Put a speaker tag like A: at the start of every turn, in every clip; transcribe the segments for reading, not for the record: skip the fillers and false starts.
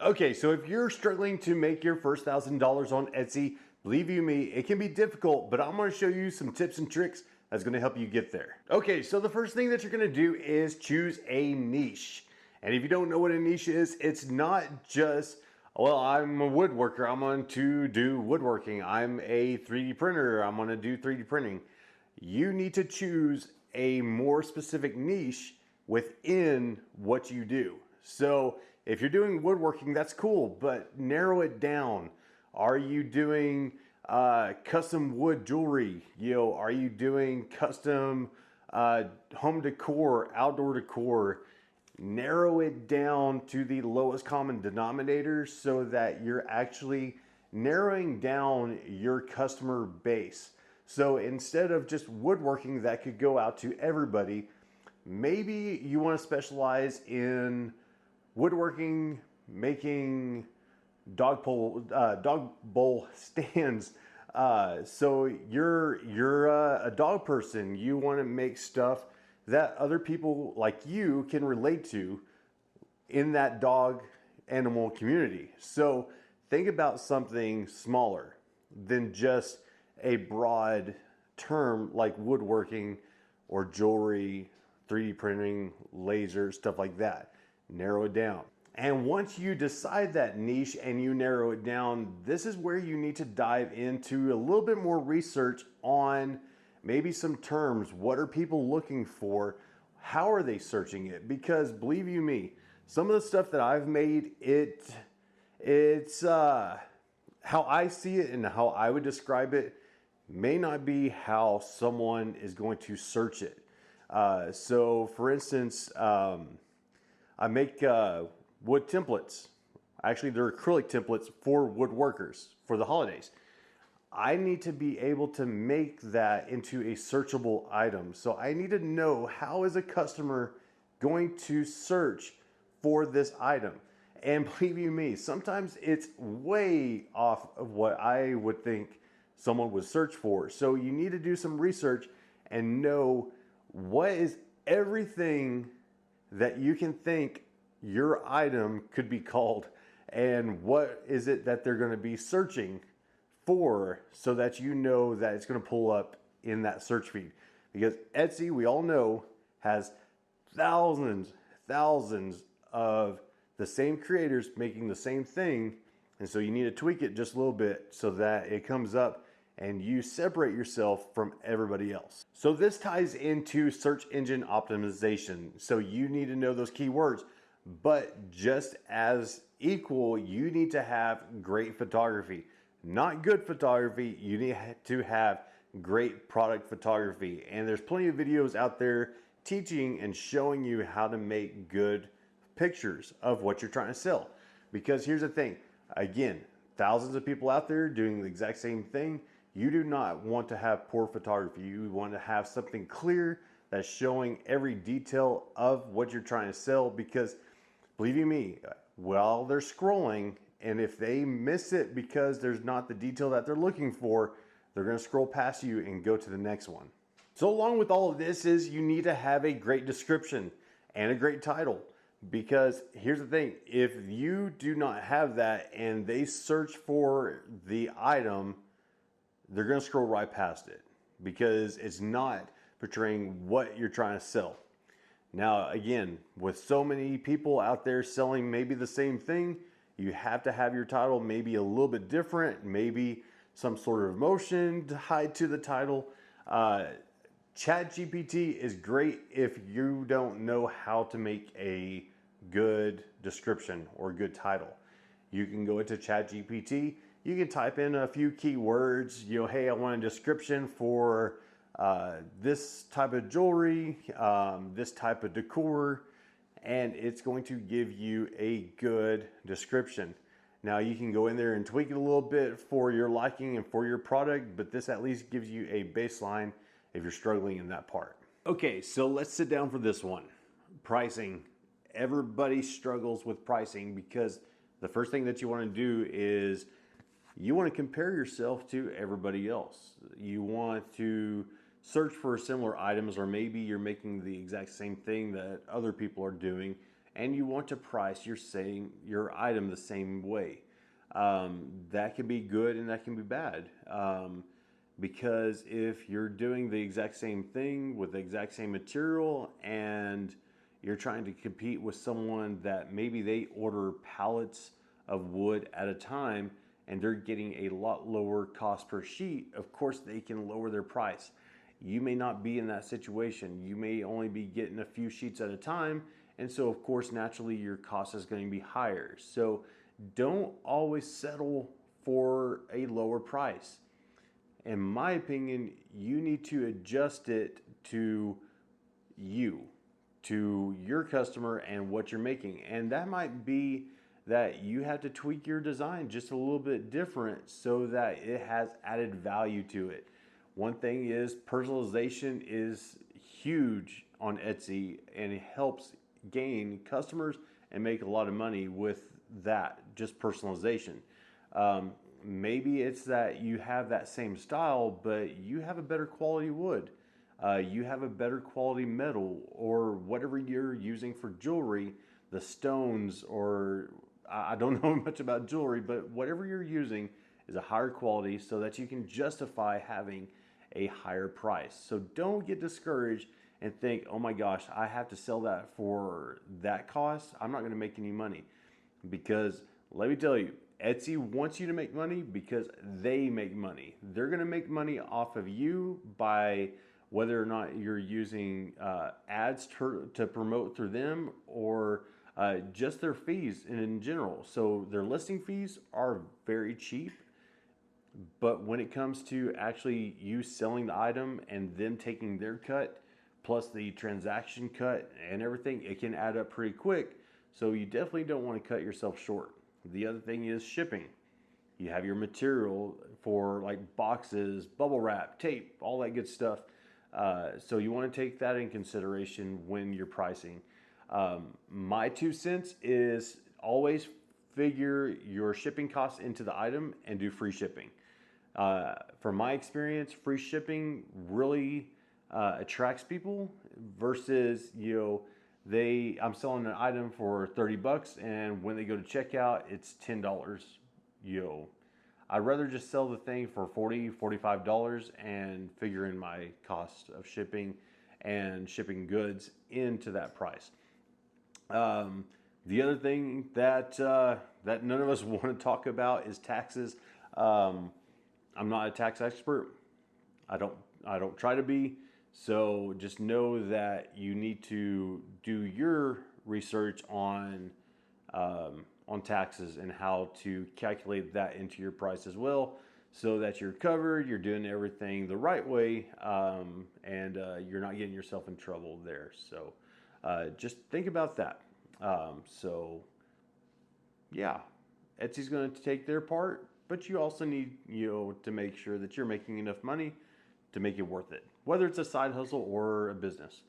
A: Okay, so if you're struggling to make your first $1,000 on Etsy, believe you me, it can be difficult, but I'm gonna show you some tips and tricks that's gonna help you get there. Okay, so the first thing that you're gonna do is choose a niche. And if you don't know what a niche is, it's not just, well, I'm a woodworker, I'm going to do woodworking. I'm a 3D printer, I'm gonna do 3D printing. You need to choose a more specific niche within what you do. So if you're doing woodworking, that's cool, but narrow it down. Are you doing custom wood jewelry? Are you doing custom home decor, outdoor decor? Narrow it down to the lowest common denominator so that you're actually narrowing down your customer base. So instead of just woodworking that could go out to everybody, maybe you want to specialize in woodworking, making dog bowl stands. So you're a dog person. You want to make stuff that other people like you can relate to in that dog animal community. So think about something smaller than just a broad term like woodworking or jewelry, 3D printing, laser, stuff like that. Narrow it down. And once you decide that niche and you narrow it down, this is where you need to dive into a little bit more research on maybe some terms. What are people looking for? How are they searching it? Because believe you me, some of the stuff that I've made, it's how I see it and how I would describe it may not be how someone is going to search it. So for instance, I make wood templates. Actually, they're acrylic templates for woodworkers for the holidays. I need to be able to make that into a searchable item. So I need to know, how is a customer going to search for this item? And believe you me, sometimes it's way off of what I would think someone would search for. So you need to do some research and know what is everything that you can think your item could be called, and what is it that they're going to be searching for, so that you know that it's going to pull up in that search feed. Because Etsy, we all know, has thousands of the same creators making the same thing, and so you need to tweak it just a little bit so that it comes up and you separate yourself from everybody else. So this ties into search engine optimization. So you need to know those keywords, but just as equal, you need to have great photography. Not good photography, you need to have great product photography. And there's plenty of videos out there teaching and showing you how to make good pictures of what you're trying to sell. Because here's the thing, again, thousands of people out there doing the exact same thing. You do not want to have poor photography. You want to have something clear that's showing every detail of what you're trying to sell, because believe you me, while they're scrolling, and if they miss it because there's not the detail that they're looking for, they're going to scroll past you and go to the next one. So along with all of this is you need to have a great description and a great title. Because here's the thing, if you do not have that and they search for the item, they're going to scroll right past it because it's not portraying what you're trying to sell. Now, again, with so many people out there selling maybe the same thing, you have to have your title maybe a little bit different, maybe some sort of emotion tied to the title. ChatGPT is great if you don't know how to make a good description or good title. You can go into ChatGPT, you can type in a few keywords, hey, I want a description for this type of jewelry, this type of decor, and it's going to give you a good description. Now you can go in there and tweak it a little bit for your liking and for your product, but this at least gives you a baseline if you're struggling in that part. Okay, so let's sit down for this one. Pricing. Everybody struggles with pricing because the first thing that you want to do is you want to compare yourself to everybody else. You want to search for similar items, or maybe you're making the exact same thing that other people are doing and you want to price your item the same way. That can be good and that can be bad. Because if you're doing the exact same thing with the exact same material and you're trying to compete with someone that maybe they order pallets of wood at a time and they're getting a lot lower cost per sheet, of course they can lower their price. You may not be in that situation. You may only be getting a few sheets at a time, and so of course naturally your cost is going to be higher. So don't always settle for a lower price. In my opinion, you need to adjust it to you, to your customer and what you're making. And that might be that you have to tweak your design just a little bit different so that it has added value to it. One thing is personalization is huge on Etsy, and it helps gain customers and make a lot of money with that, just personalization. Maybe it's that you have that same style, but you have a better quality wood. You have a better quality metal, or whatever you're using for jewelry, the stones, or I don't know much about jewelry, but whatever you're using is a higher quality so that you can justify having a higher price. So don't get discouraged and think, oh my gosh, I have to sell that for that cost. I'm not going to make any money. Because let me tell you, Etsy wants you to make money because they make money. They're going to make money off of you by whether or not you're using ads to promote through them, or just their fees in general. So their listing fees are very cheap, but when it comes to actually you selling the item and them taking their cut, plus the transaction cut and everything, it can add up pretty quick. So you definitely don't want to cut yourself short. The other thing is shipping. You have your material for like boxes, bubble wrap, tape, all that good stuff. So you want to take that in consideration when you're pricing. My 2 cents is always figure your shipping costs into the item and do free shipping. From my experience, free shipping really attracts people versus, I'm selling an item for 30 bucks and when they go to checkout, it's $10. I'd rather just sell the thing for $40, $45 and figure in my cost of shipping and shipping goods into that price. The other thing that none of us want to talk about is taxes. I'm not a tax expert. I don't try to be. So just know that you need to do your research on taxes and how to calculate that into your price as well, so that you're covered, you're doing everything the right way, and you're not getting yourself in trouble there. So just think about that. So yeah, Etsy's going to take their part, but you also need to make sure that you're making enough money to make it worth it, whether it's a side hustle or a business.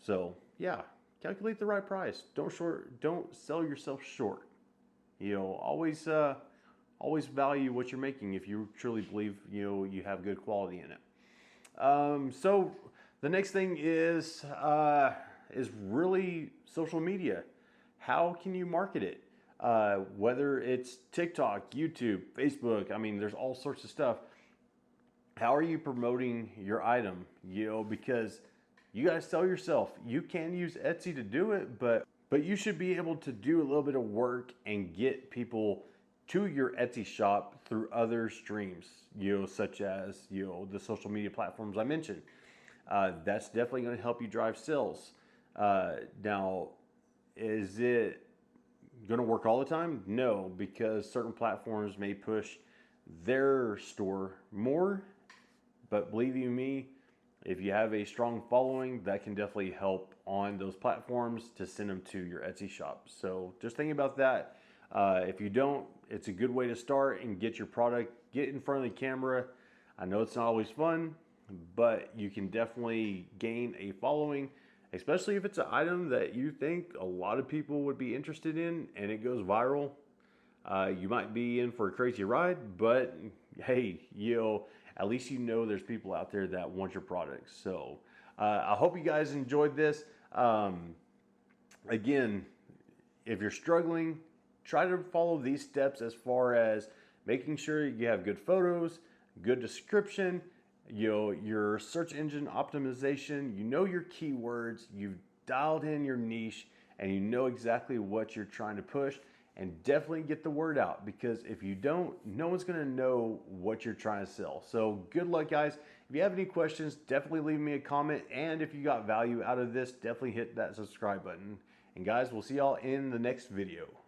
A: So yeah, calculate the right price. Don't sell yourself short. Always value what you're making if you truly believe you have good quality in it. So the next thing is really social media. How can you market it? Whether it's TikTok, YouTube, Facebook, there's all sorts of stuff. How are you promoting your item? Because you guys sell yourself. You can use Etsy to do it, but you should be able to do a little bit of work and get people to your Etsy shop through other streams, such as, the social media platforms I mentioned. That's definitely going to help you drive sales. Now, is it going to work all the time? No, because certain platforms may push their store more. But believe you me, if you have a strong following, that can definitely help on those platforms to send them to your Etsy shop. So just think about that. If you don't, it's a good way to start and get your product, get in front of the camera. I know it's not always fun, but you can definitely gain a following, especially if it's an item that you think a lot of people would be interested in and it goes viral. You might be in for a crazy ride, but hey, at least there's people out there that want your products. So I hope you guys enjoyed this. Again, if you're struggling, try to follow these steps as far as making sure you have good photos, good description, your search engine optimization, your keywords, you've dialed in your niche, and you know exactly what you're trying to push. And definitely get the word out, because if you don't, no one's going to know what you're trying to sell. So good luck, guys. If you have any questions, definitely leave me a comment. And if you got value out of this, definitely hit that subscribe button. And guys, we'll see y'all in the next video.